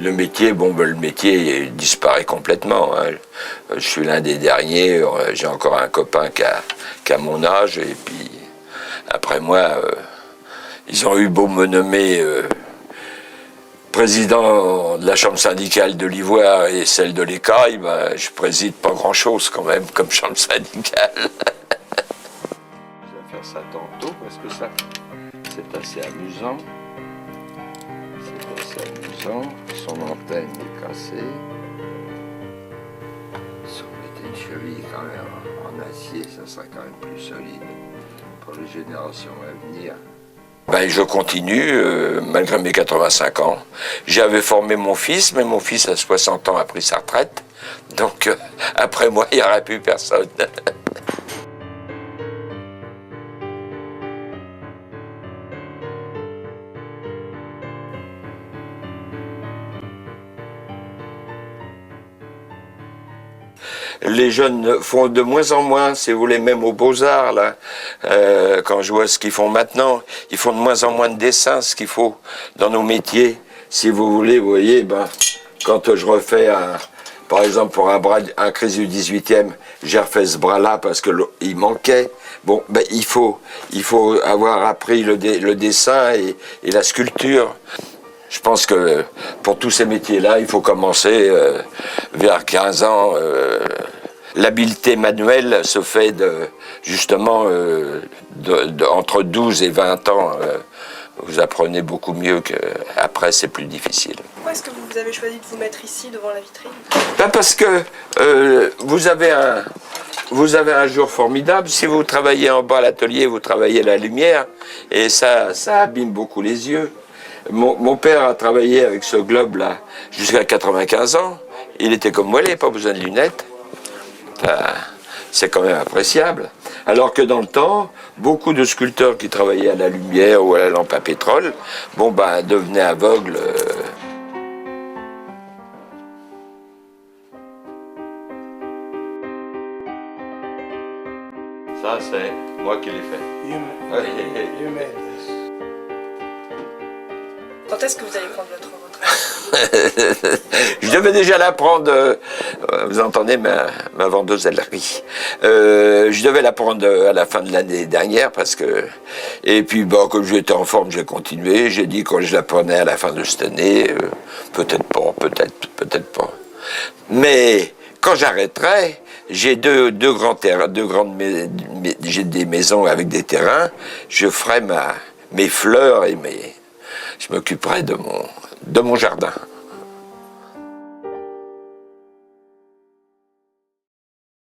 Le métier, le métier disparaît complètement, hein. Je suis l'un des derniers, j'ai encore un copain qui a mon âge, et puis après moi, ils ont eu beau me nommer président de la chambre syndicale de l'Ivoire et celle de l'Écaille, ben, je préside pas grand-chose quand même comme chambre syndicale. Je vais faire ça tantôt parce que ça, c'est assez amusant. C'est assez amusant. Son antenne est cassée. Si on mettait une cheville quand même en acier, ça serait quand même plus solide pour les générations à venir. Ben, je continue, malgré mes 85 ans. J'avais formé mon fils, mais mon fils à 60 ans a pris sa retraite. Donc, après moi, il n'y aurait plus personne. Les jeunes font de moins en moins, si vous voulez, même aux Beaux-Arts, là, quand je vois ce qu'ils font maintenant, ils font de moins en moins de dessins, ce qu'il faut dans nos métiers. Si vous voulez, vous voyez, ben, quand je refais, par exemple, pour un crise du 18e, j'ai refait ce bras-là parce qu'il manquait. Bon, ben, il faut avoir appris le dessin et la sculpture. Je pense que pour tous ces métiers-là, il faut commencer vers 15 ans. L'habileté manuelle se fait justement entre 12 et 20 ans. Vous apprenez beaucoup mieux qu'après, c'est plus difficile. Pourquoi est-ce que vous avez choisi de vous mettre ici devant la vitrine? Ben parce que vous avez un jour formidable. Si vous travaillez en bas à l'atelier, vous travaillez la lumière et ça abîme beaucoup les yeux. Mon père a travaillé avec ce globe-là jusqu'à 95 ans. Il était comme moi, il n'avait pas besoin de lunettes. C'est quand même appréciable. Alors que dans le temps, beaucoup de sculpteurs qui travaillaient à la lumière ou à la lampe à pétrole, bon ben, devenaient aveugles. Ça, c'est moi qui l'ai fait. You made this. Quand est-ce que vous allez prendre votre retraite? Je devais déjà la prendre, vous entendez ma vendeuse, elle rit. Je devais la prendre à la fin de l'année dernière parce que... Et puis bon, comme j'étais en forme, j'ai continué. J'ai dit quand je la prenais à la fin de cette année, peut-être pas, peut-être pas. Mais quand j'arrêterai, j'ai deux grands terrains, j'ai des maisons avec des terrains, je ferai mes fleurs et je m'occuperai de mon jardin.